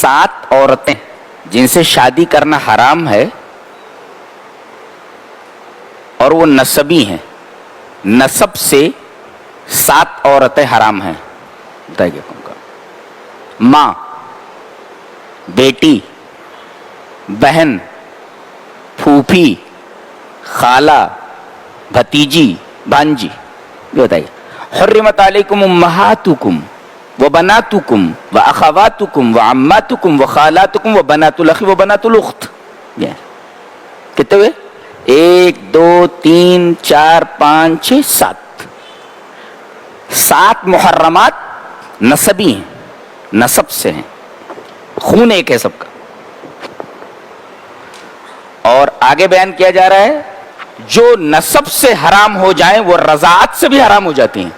7 عورتیں جن سے شادی کرنا حرام ہے اور وہ نسبی ہیں، نسب سے 7 عورتیں حرام ہیں. بتائیے کیا کون کا؟ ماں، بیٹی، بہن، پھوپھی، خالہ، بھتیجی، بھانجی. یہ بتائیے. حرمت علیکم امہاتکم وبناتکم واخواتکم وعماتکم وخالاتکم وبنات الاخ وبنات الاخت. کتنے ہوئے؟ 1 2 3 4 5 6 7. 7 محرمات نسبی ہیں، نسب سے ہیں، خون ایک ہے سب کا. اور آگے بیان کیا جا رہا ہے جو نسب سے حرام ہو جائیں وہ رضاعت سے بھی حرام ہو جاتی ہیں.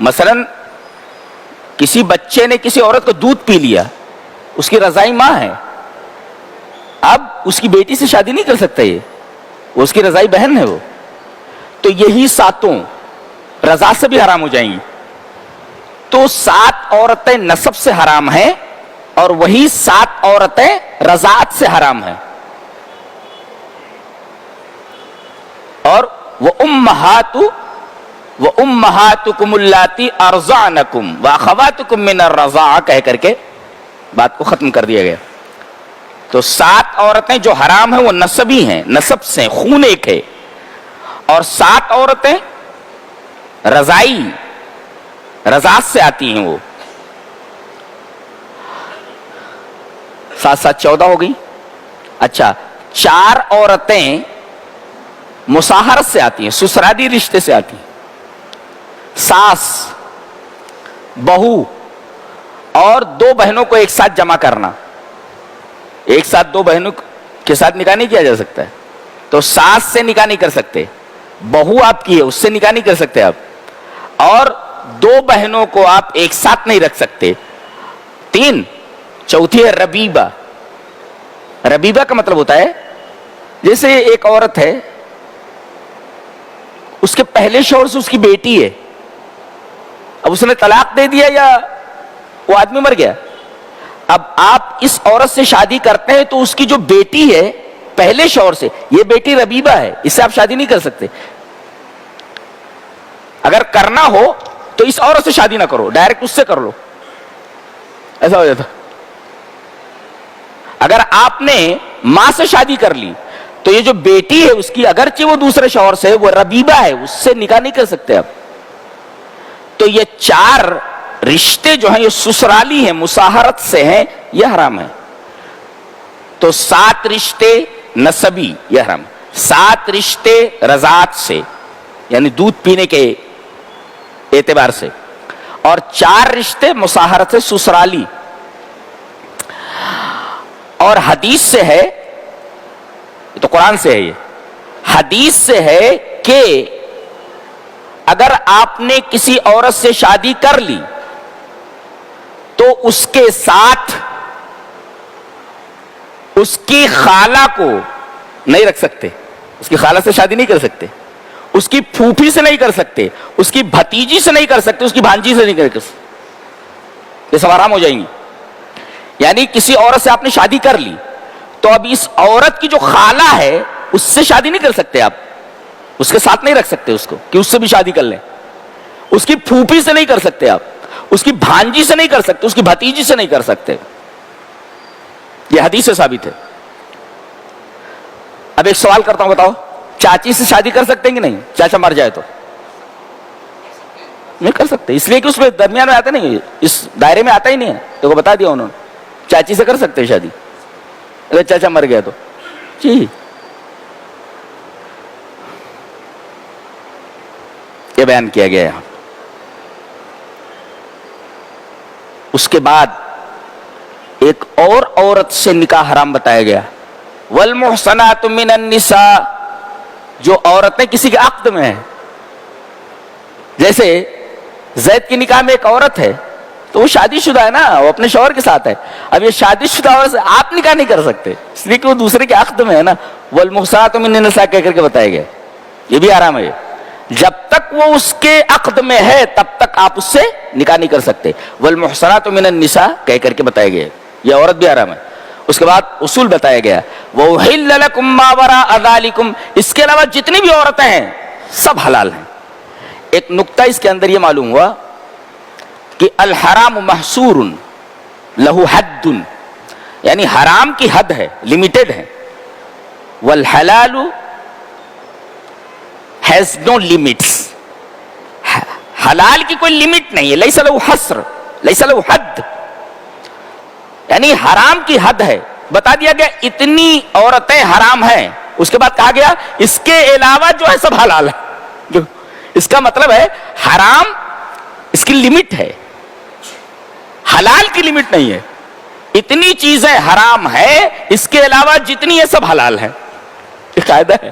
مثلا کسی بچے نے کسی عورت کو دودھ پی لیا، اس کی رضائی ماں ہے، اب اس کی بیٹی سے شادی نہیں کر سکتا، یہ وہ اس کی رضائی بہن ہے. وہ تو یہی 7 رضاعت سے بھی حرام ہو جائیں گی. تو 7 عورتیں نسب سے حرام ہیں اور وہی 7 عورتیں رضاعت سے حرام ہیں. اور وَأُمَّهَاتُكُمُ اللَّاتِي أَرْضَعْنَكُمْ وَأَخَوَاتُكُم مِّنَ الرَّضَاعَةِ کہہ کر کے بات کو ختم کر دیا گیا. تو 7 عورتیں جو حرام ہیں وہ نسبی ہیں، نسب سے، خون ایک ہے. اور 7 عورتیں رضائی، رضاعت سے آتی ہیں. وہ 7 7 14 ہو گئی. اچھا 4 عورتیں مصاہرت سے آتی ہیں، سسرالی رشتے سے آتی ہیں. ساس، بہو اور 2 بہنوں کو ایک ساتھ جمع کرنا. ایک ساتھ 2 بہنوں کے ساتھ نکاح نہیں کیا جا سکتا ہے. تو ساس سے نکاح نہیں کر سکتے، بہو آپ کی ہے اس سے نکاح نہیں کر سکتے آپ، اور 2 بہنوں کو آپ ایک ساتھ نہیں رکھ سکتے. 3 چوتھی ہے ربیبہ. ربیبہ کا مطلب ہوتا ہے جیسے ایک عورت ہے، اس کے پہلے شوہر سے اس کی بیٹی ہے، اب اس نے طلاق دے دیا یا وہ آدمی مر گیا، اب آپ اس عورت سے شادی کرتے ہیں تو اس کی جو بیٹی ہے پہلے شوہر سے، یہ بیٹی ربیبہ ہے، اس سے آپ شادی نہیں کر سکتے. اگر کرنا ہو تو اس عورت سے شادی نہ کرو، ڈائریکٹ اس سے کر لو، ایسا ہو جاتا. اگر آپ نے ماں سے شادی کر لی تو یہ جو بیٹی ہے اس کی، اگرچہ وہ دوسرے شوہر سے، وہ ربیبہ ہے، اس سے نکاح نہیں کر سکتے آپ. تو یہ 4 رشتے جو ہیں یہ سسرالی ہیں، مصاہرت سے ہیں، یہ حرام ہے. تو 7 رشتے نسبی یہ حرام، 7 رشتے رضاعت سے یعنی دودھ پینے کے اعتبار سے، اور 4 رشتے مصاہرت سے سسرالی. اور حدیث سے ہے، تو قرآن سے ہے، یہ حدیث سے ہے کہ اگر آپ نے کسی عورت سے شادی کر لی تو اس کے ساتھ اس کی خالہ کو نہیں رکھ سکتے، اس کی خالہ سے شادی نہیں کر سکتے، اس کی پھوپھی سے نہیں کر سکتے، اس کی بھتیجی سے نہیں کر سکتے، اس کی بھانجی سے نہیں کر سکتے. یہ سب حرام ہو جائیں گی. یعنی کسی عورت سے آپ نے شادی کر لی تو اب اس عورت کی جو خالہ ہے اس سے شادی نہیں کر سکتے آپ، اس کے ساتھ نہیں رکھ سکتے اس کو کہ اس سے بھی شادی کر لیں. اس کی پھوپھی سے نہیں کر سکتے آپ، اس کی بھانجی سے نہیں کر سکتے، اس کی بھتیجی سے نہیں کر سکتے. یہ حدیث سے ثابت ہے. اب ایک سوال کرتا ہوں، بتاؤ چاچی سے شادی کر سکتے ہیں کہ نہیں؟ چاچا مر جائے تو نہیں کر سکتے، اس لیے کہ اس میں درمیان میں آتا نہیں، اس دائرے میں آتا ہی نہیں ہے. تو بتا دیا انہوں نے. چاچی سے کر سکتے شادی اگر چاچا مر گیا تو. جی یہ بیان کیا گیا ہے. اس کے بعد ایک اور عورت سے نکاح حرام بتایا گیا. والمحصنات من النساء، جو عورتیں کسی کے عقد میں ہیں. جیسے زید کی نکاح میں ایک عورت ہے تو وہ شادی شدہ ہے نا، وہ اپنے شوہر کے ساتھ ہے. اب یہ شادی شدہ عورت سے آپ نکاح نہیں کر سکتے اس لیے کہ وہ دوسرے کے عقد میں ہے نا. والمحصنات من النساء کہہ کر کے بتایا گیا، یہ بھی حرام ہے. جب تک وہ اس کے عقد میں ہے تب تک آپ اس سے نکاح نہیں کر سکتے. والمحصنات من النساء کہہ کر کے بتایا گیا یہ عورت بھی حرام ہے. اس کے بعد اصول بتایا گیا وَأُحِلَّ لَكُم مَّا وَرَاءَ ذَلِكُم, اس کے علاوہ جتنی بھی عورتیں ہیں سب حلال ہیں. ایک نقطہ اس کے اندر یہ معلوم ہوا کہ الحرام محصور لہو حد, یعنی حرام کی حد ہے, لمیٹڈ ہے. والحلال has no limits, حلال کی کوئی لمٹ نہیں ہے. لیس لہو حصر, لیس لہو حد, یعنی حرام کی حد ہے. بتا دیا گیا اتنی عورتیں حرام ہیں, اس کے بعد کہا گیا اس کے علاوہ جو ہے سب حلال ہے. جو اس کا مطلب ہے حرام اس کی لمٹ ہے, حلال کی لمٹ نہیں ہے. اتنی چیزیں حرام ہے, اس کے علاوہ جتنی ہے سب حلال ہے. یہ قاعدہ ہے.